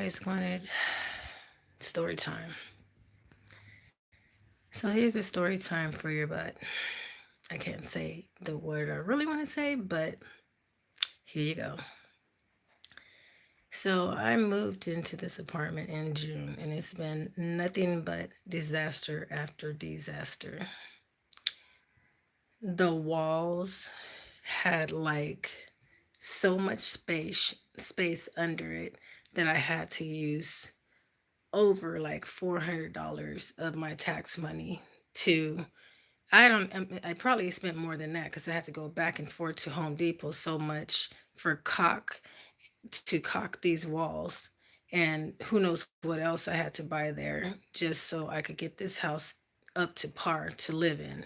guys wanted story time. So here's a story time for your butt. I can't say the word I really want to say, but here you go. So I moved into this apartment in June, and it's been nothing but disaster after disaster. The walls had like so much space under it that I had to use over like $400 of my tax money to I probably spent more than that because I had to go back and forth to Home Depot so much for caulk these walls, and who knows what else I had to buy there just so I could get this house up to par to live in.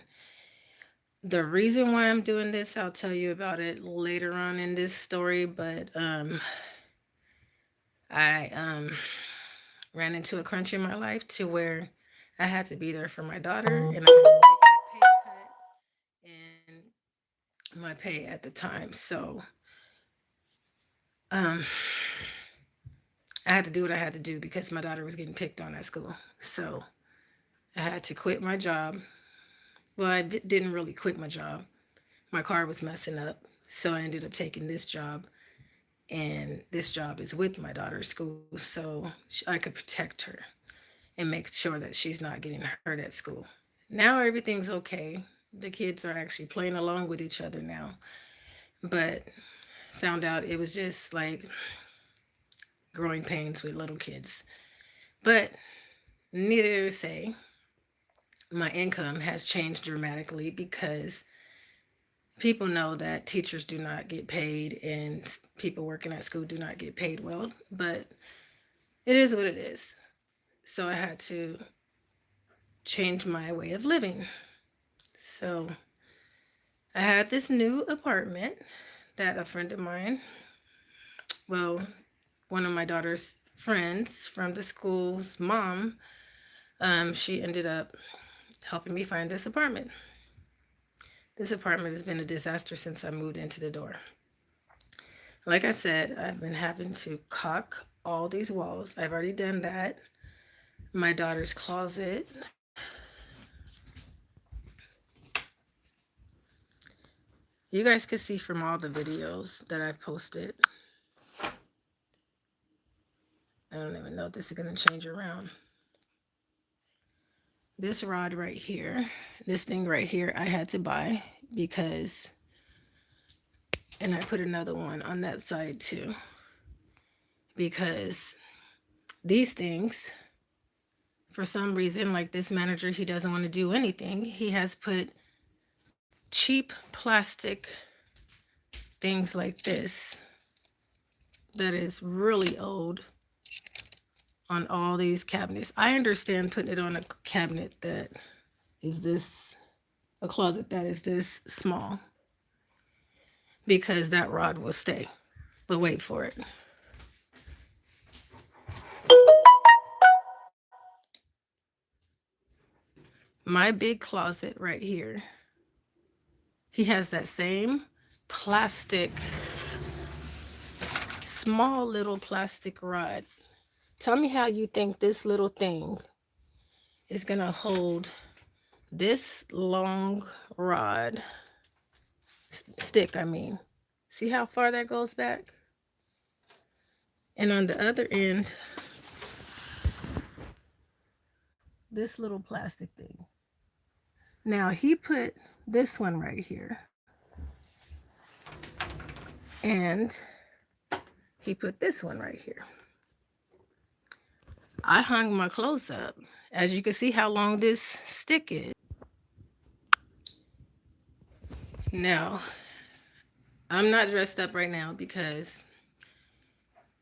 The reason why I'm doing this, I'll tell you about it later on in this story, but I ran into a crunch in my life to where I had to be there for my daughter, and I had to take a pay cut in my pay at the time. So um, I had to do what I had to do because my daughter was getting picked on at school. So I had to quit my job. Well, didn't really quit my job. My car was messing up. So I ended up taking this job, and this job is with my daughter's school. So I could protect her and make sure that she's not getting hurt at school. Now everything's okay. The kids are actually playing along with each other now. But found out it was just like growing pains with little kids. But neither to say, my income has changed dramatically because people know that teachers do not get paid and people working at school do not get paid well. But it is what it is. So I had to change my way of living. So I had this new apartment that a friend of mine, well, one of my daughter's friends from the school's mom, she ended up helping me find this apartment. This apartment has been a disaster since I moved into the door. Like I said, I've been having to caulk all these walls. I've already done that. My daughter's closet. You guys can see from all the videos that I've posted. I don't even know if this is going to change around. This rod right here, this thing right here, I had to buy because, and I put another one on that side too, because these things, for some reason, like this manager, he doesn't want to do anything. He has put cheap plastic things like this that is really old on all these cabinets. I understand putting it on a cabinet that is this, a closet that is this small, because that rod will stay. But wait for it. My big closet right here, he has that same plastic, small little plastic rod. Tell me how you think this little thing is going to hold this long rod, stick, I mean. See how far that goes back? And on the other end, this little plastic thing. Now he put this one right here, and he put this one right here. I hung my clothes up. As you can see how long this stick is. Now, I'm not dressed up right now because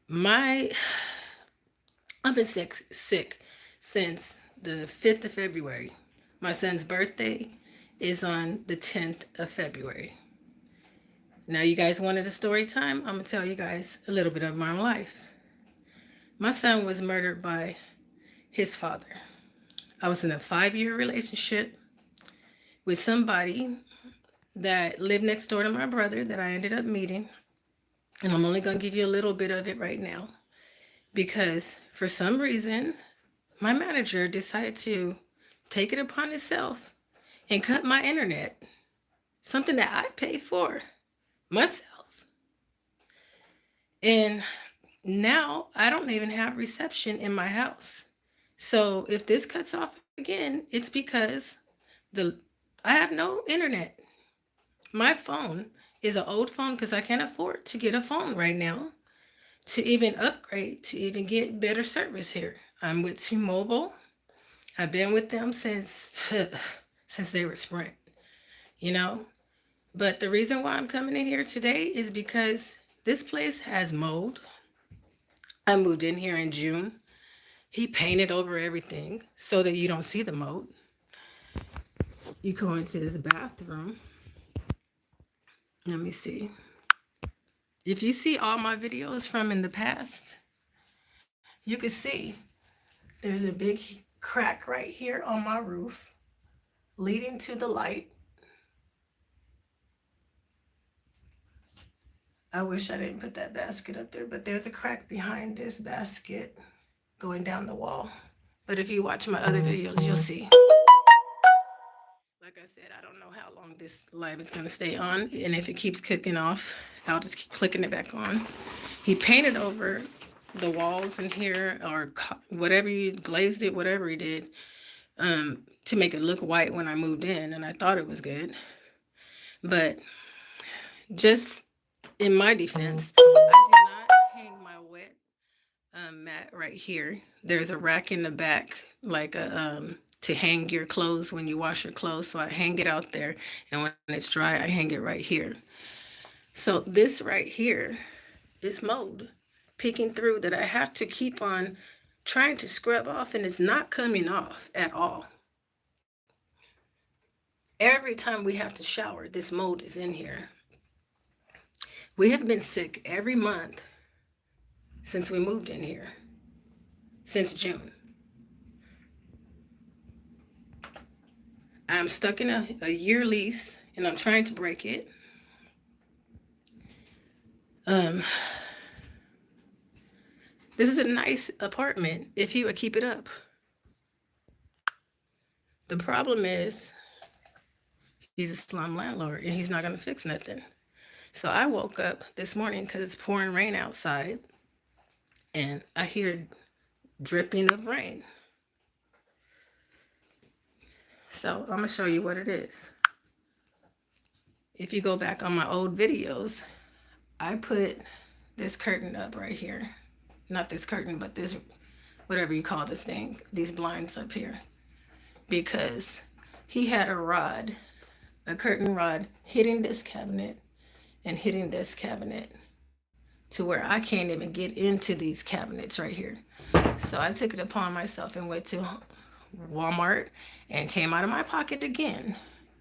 I've been sick since the 5th of February. My son's birthday is on the 10th of February. Now, you guys wanted a story time? I'm going to tell you guys a little bit of my life. My son was murdered by his father. I was in a 5-year relationship with somebody that lived next door to my brother that I ended up meeting. And I'm only going to give you a little bit of it right now. because for some reason, my manager decided to take it upon himself and cut my internet, something that I pay for myself. And now I don't even have reception in my house. So if this cuts off again, it's because the I have no internet. My phone is an old phone because I can't afford to get a phone right now to even upgrade to even get better service here. I'm with T-Mobile. I've been with them since they were Sprint, you know. But the reason why I'm coming in here today is because this place has mold. I moved in here in June. He painted over everything so that you don't see the mold. You go into this bathroom. Let me see. If you see all my videos from in the past, you can see there's a big crack right here on my roof leading to the light. I wish I didn't put that basket up there, but there's a crack behind this basket going down the wall. But if you watch my other videos, you'll see. Like I said, I don't know how long this light is going to stay on. And if it keeps clicking off, I'll just keep clicking it back on. He painted over the walls in here, or whatever, you glazed it, whatever he did, to make it look white when I moved in. And I thought it was good. But just in my defense, I do not hang my wet mat right here. There's a rack in the back, like a to hang your clothes when you wash your clothes. So I hang it out there, and when it's dry, I hang it right here. So this right here is mold peeking through that I have to keep on trying to scrub off, and it's not coming off at all. Every time we have to shower, this mold is in here. We have been sick every month since we moved in here, since June. I'm stuck in a year lease, and I'm trying to break it. This is a nice apartment if he would keep it up. The problem is he's a slum landlord, and he's not going to fix nothing. So I woke up this morning because it's pouring rain outside, and I hear dripping of rain. So I'm going to show you what it is. If you go back on my old videos, I put this curtain up right here. Not this curtain, but this, whatever you call this thing, these blinds up here. Because he had a curtain rod hitting this cabinet and hitting this cabinet to where I can't even get into these cabinets right here. So I took it upon myself and went to Walmart and came out of my pocket again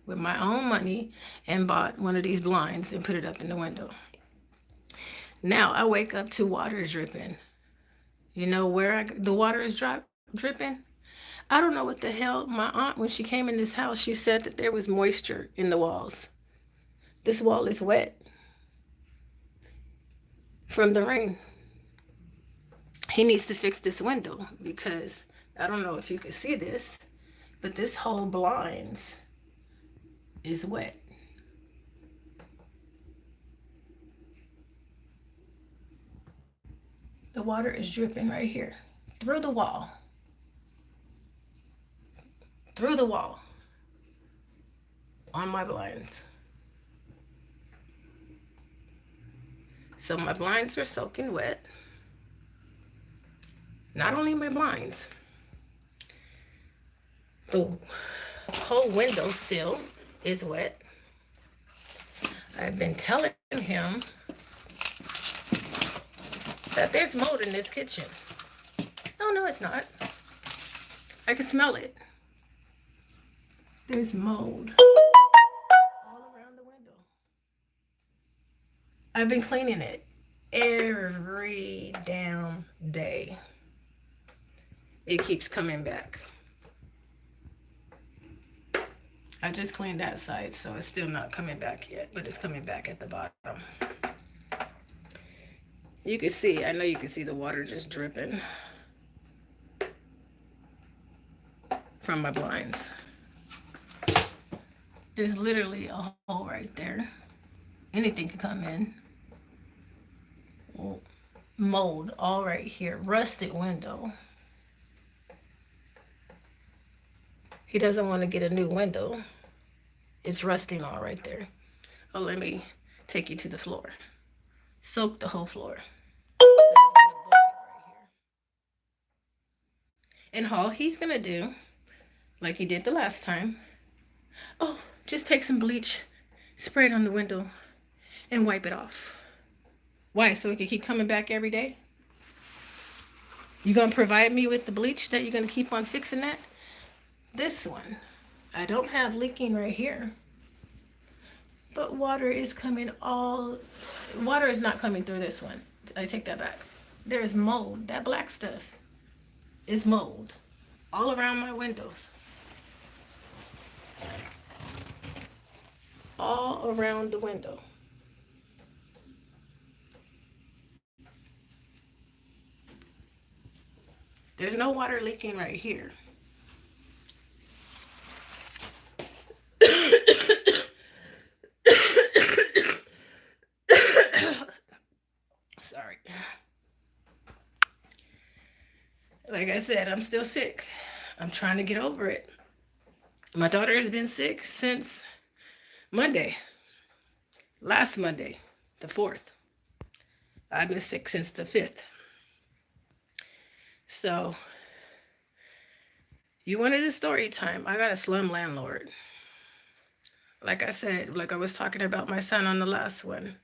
with my own money and bought one of these blinds and put it up in the window. Now I wake up to water dripping. You know where the water is dripping? I don't know what the hell. My aunt, when she came in this house, she said that there was moisture in the walls. This wall is wet from the rain. He needs to fix this window because I don't know if you can see this, but this whole blinds is wet. The water is dripping right here through the wall. Through the wall on my blinds. So my blinds are soaking wet. Not only my blinds, the whole windowsill is wet. I've been telling him that there's mold in this kitchen. Oh, no, it's not. I can smell it. There's mold all around the window. I've been cleaning it every damn day. It keeps coming back. I just cleaned that side, so it's still not coming back yet, but it's coming back at the bottom. You can see, I know you can see the water just dripping from my blinds. There's literally a hole right there. Anything could come in. Mold all right here. Rusted window. He doesn't want to get a new window. It's rusting all right there. Oh, let me take you to the floor. Soak the whole floor. And all he's going to do, like he did the last time, oh, just take some bleach, spray it on the window, and wipe it off. Why? So it can keep coming back every day? You gonna provide me with the bleach that you're gonna keep on fixing that? This one, I don't have leaking right here, but water is not coming through this one. I take that back. There is mold. That black stuff is mold all around my windows. All around the window. There's no water leaking right here. Sorry. Like I said, I'm still sick. I'm trying to get over it. My daughter has been sick since Monday. Last Monday, the 4th. I've been sick since the 5th. So, you wanted a story time. I got a slum landlord. Like I said, like I was talking about my son on the last one.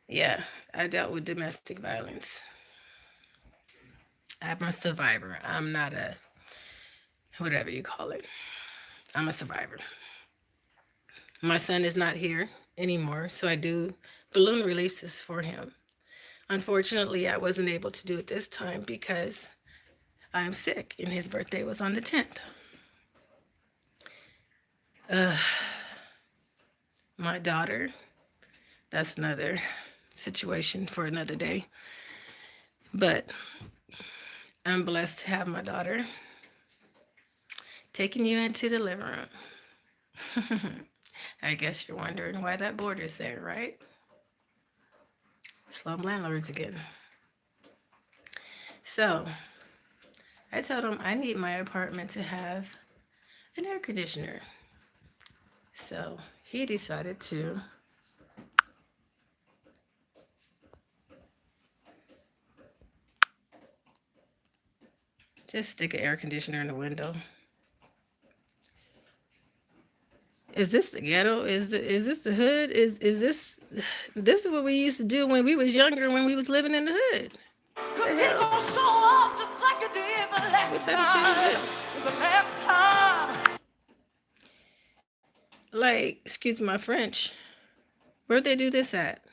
Yeah, I dealt with domestic violence. I'm a survivor. I'm not a, whatever you call it. I'm a survivor. My son is not here anymore, so I do balloon releases for him. Unfortunately, I wasn't able to do it this time because I am sick and his birthday was on the 10th. My daughter, that's another situation for another day. But I'm blessed to have my daughter. Taking you into the living room. I guess you're wondering why that border's there, right? Slum landlords again. So, I told him I need my apartment to have an air conditioner. So, he decided to just stick an air conditioner in the window. Is this the ghetto? Is this the hood? Is this is what we used to do when we was younger, when we was living in the hood? What the hell? What type of shit is this? Like, excuse my French. Where'd they do this at?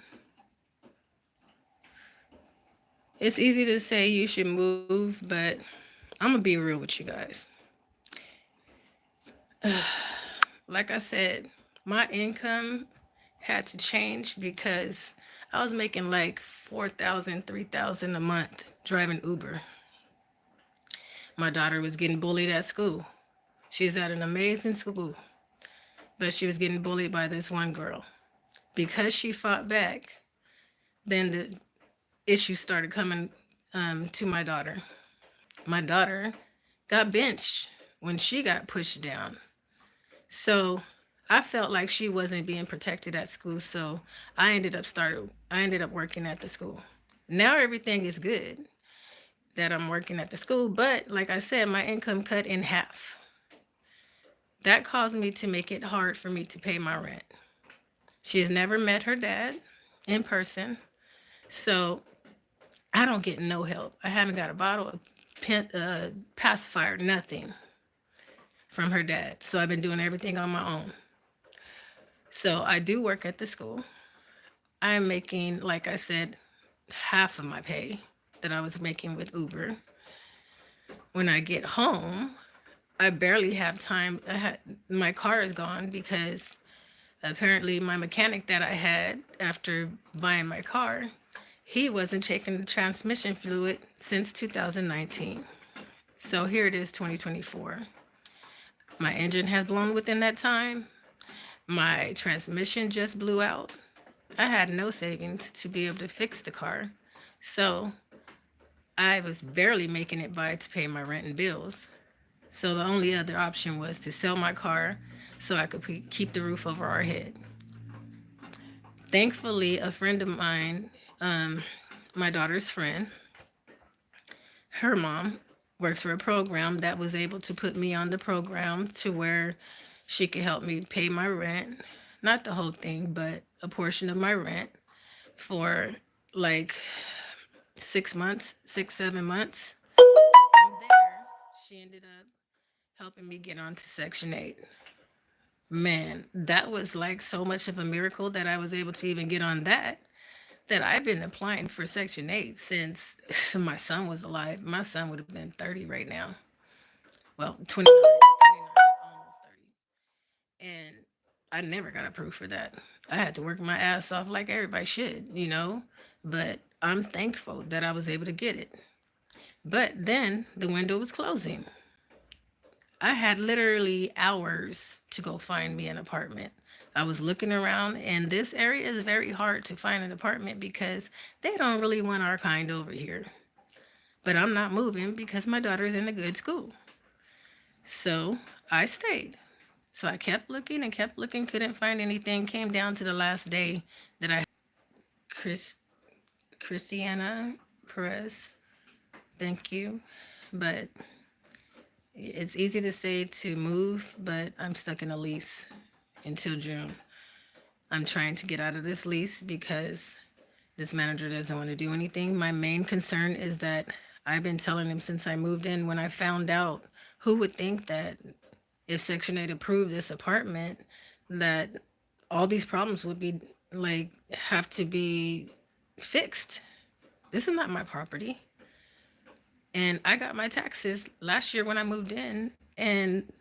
It's easy to say you should move, but I'm gonna be real with you guys. Like I said, my income had to change because I was making like $4,000, $3,000 a month driving Uber. My daughter was getting bullied at school. She's at an amazing school, but she was getting bullied by this one girl. Because she fought back, then the issues started coming to my daughter. My daughter got benched when she got pushed down. So I felt like she wasn't being protected at school, so I ended up working at the school. Now everything is good that I'm working at the school, but like I said, my income cut in half. That caused me to make it hard for me to pay my rent. She has never met her dad in person, so I don't get no help. I haven't got a bottle of pacifier, nothing from her dad. So I've been doing everything on my own. So I do work at the school. I'm making, like I said, half of my pay that I was making with Uber. When I get home, I barely have time. My car is gone because apparently my mechanic that I had after buying my car, He wasn't checking the transmission fluid since 2019. So here it is, 2024. My engine has blown within that time. My transmission just blew out. I had no savings to be able to fix the car. So I was barely making it by to pay my rent and bills. So the only other option was to sell my car so I could keep the roof over our head. Thankfully, a friend of mine, um, my daughter's friend, her mom works for a program that was able to put me on the program to where she could help me pay my rent. Not the whole thing, but a portion of my rent for like 6 months, 6, 7 months. From there, she ended up helping me get onto Section 8. Man, that was like so much of a miracle that I was able to even get on that. That I've been applying for Section 8 since my son was alive. My son would have been 30 right now. Well, 29, almost 30. And I never got approved for that. I had to work my ass off like everybody should. But I'm thankful that I was able to get it. But then the window was closing. I had literally hours to go find me an apartment. I was looking around, and this area is very hard to find an apartment because they don't really want our kind over here. But I'm not moving because my daughter's in a good school. So I stayed. So I kept looking and kept looking, couldn't find anything. Came down to the last day that I Chris Christiana Perez. Thank you. But it's easy to say to move, but I'm stuck in a lease until June. I'm trying to get out of this lease because this manager doesn't want to do anything. My main concern is that I've been telling him since I moved in when I found out, who would think that if Section 8 approved this apartment, that all these problems would be like have to be fixed. This is not my property. And I got my taxes last year when I moved in, and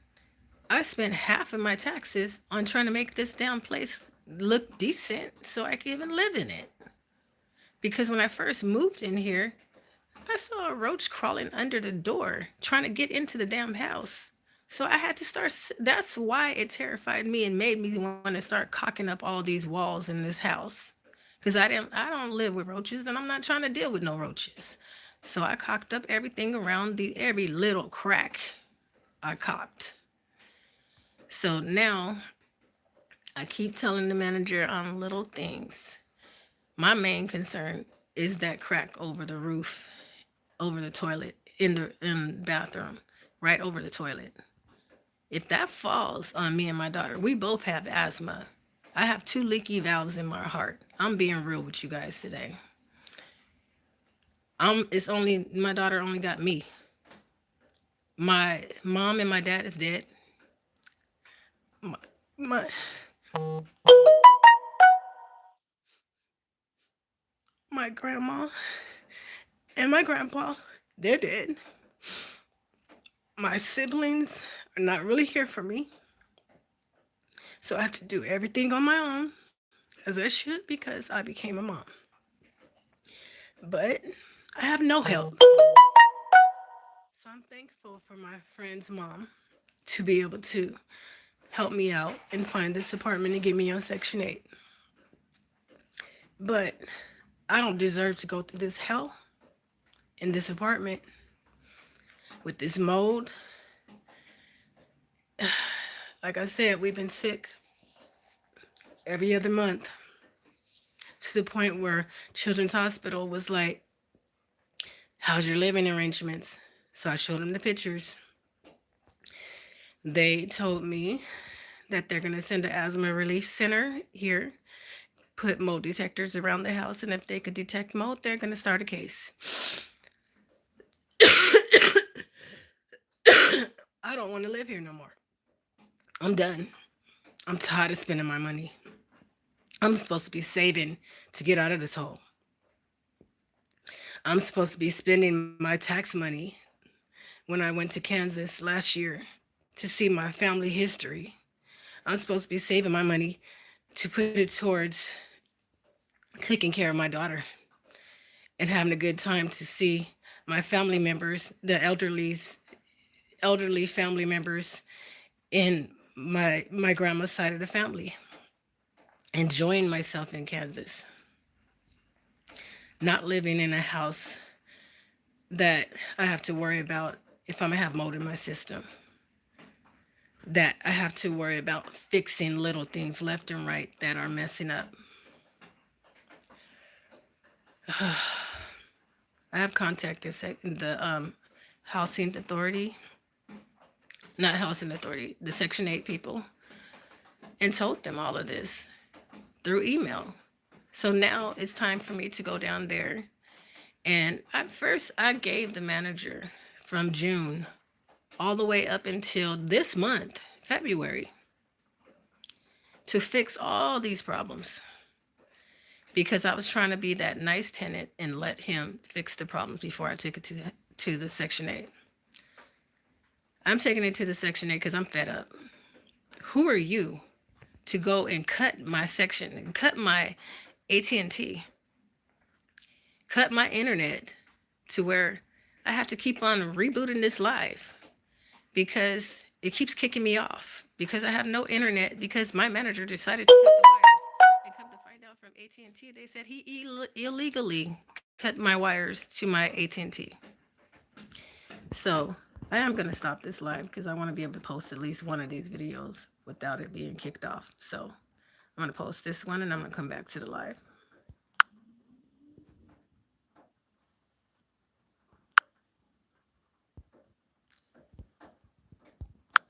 I spent half of my taxes on trying to make this damn place look decent so I could even live in it. Because when I first moved in here, I saw a roach crawling under the door trying to get into the damn house. So I had to start. That's why it terrified me and made me want to start cocking up all these walls in this house. Because I don't live with roaches, and I'm not trying to deal with no roaches. So I cocked up everything around the every little crack I cocked. So now I keep telling the manager on little things. My main concern is that crack over the roof, over the toilet, in the bathroom, right over the toilet. If that falls on me and my daughter, we both have asthma. I have two leaky valves in my heart. I'm being real with you guys today. It's only my daughter only got me. My mom and my dad is dead. My, my my grandma and my grandpa, they're dead. My siblings are not really here for me. So I have to do everything on my own, as I should because I became a mom. But I have no help. So I'm thankful for my friend's mom to be able to help me out and find this apartment and get me on Section 8. But I don't deserve to go through this hell in this apartment with this mold. Like I said, we've been sick every other month to the point where Children's Hospital was like, how's your living arrangements? So I showed them the pictures. They told me that they're going to send an asthma relief center here, put mold detectors around the house, and if they could detect mold, they're going to start a case. I don't want to live here no more. I'm done. I'm tired of spending my money. I'm supposed to be saving to get out of this hole. I'm supposed to be spending my tax money when I went to Kansas last year to see my family history. I'm supposed to be saving my money to put it towards taking care of my daughter. and having a good time to see my family members, the elderly family members in my grandma's side of the family, enjoying myself in Kansas, not living in a house that I have to worry about if I'm gonna have mold in my system, that I have to worry about fixing little things left and right that are messing up. I have contacted the housing authority, not housing authority, the Section 8 people, and told them all of this through email. So now it's time for me to go down there. And at first, I gave the manager from June all the way up until this month, February, to fix all these problems because I was trying to be that nice tenant and let him fix the problems before I took it to the Section 8. I'm taking it to the Section 8 because I'm fed up. Who are you to go and cut my section and cut my AT&T, cut my internet to where I have to keep on rebooting this live because it keeps kicking me off because I have no internet because my manager decided to cut the wires. And come to find out from AT&T, they said he illegally cut my wires to my AT&T. So I am going to stop this live because I want to be able to post at least one of these videos without it being kicked off. So I'm going to post this one and I'm going to come back to the live.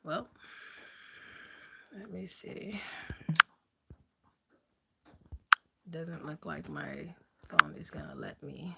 Well, let me see. Doesn't look like my phone is going to let me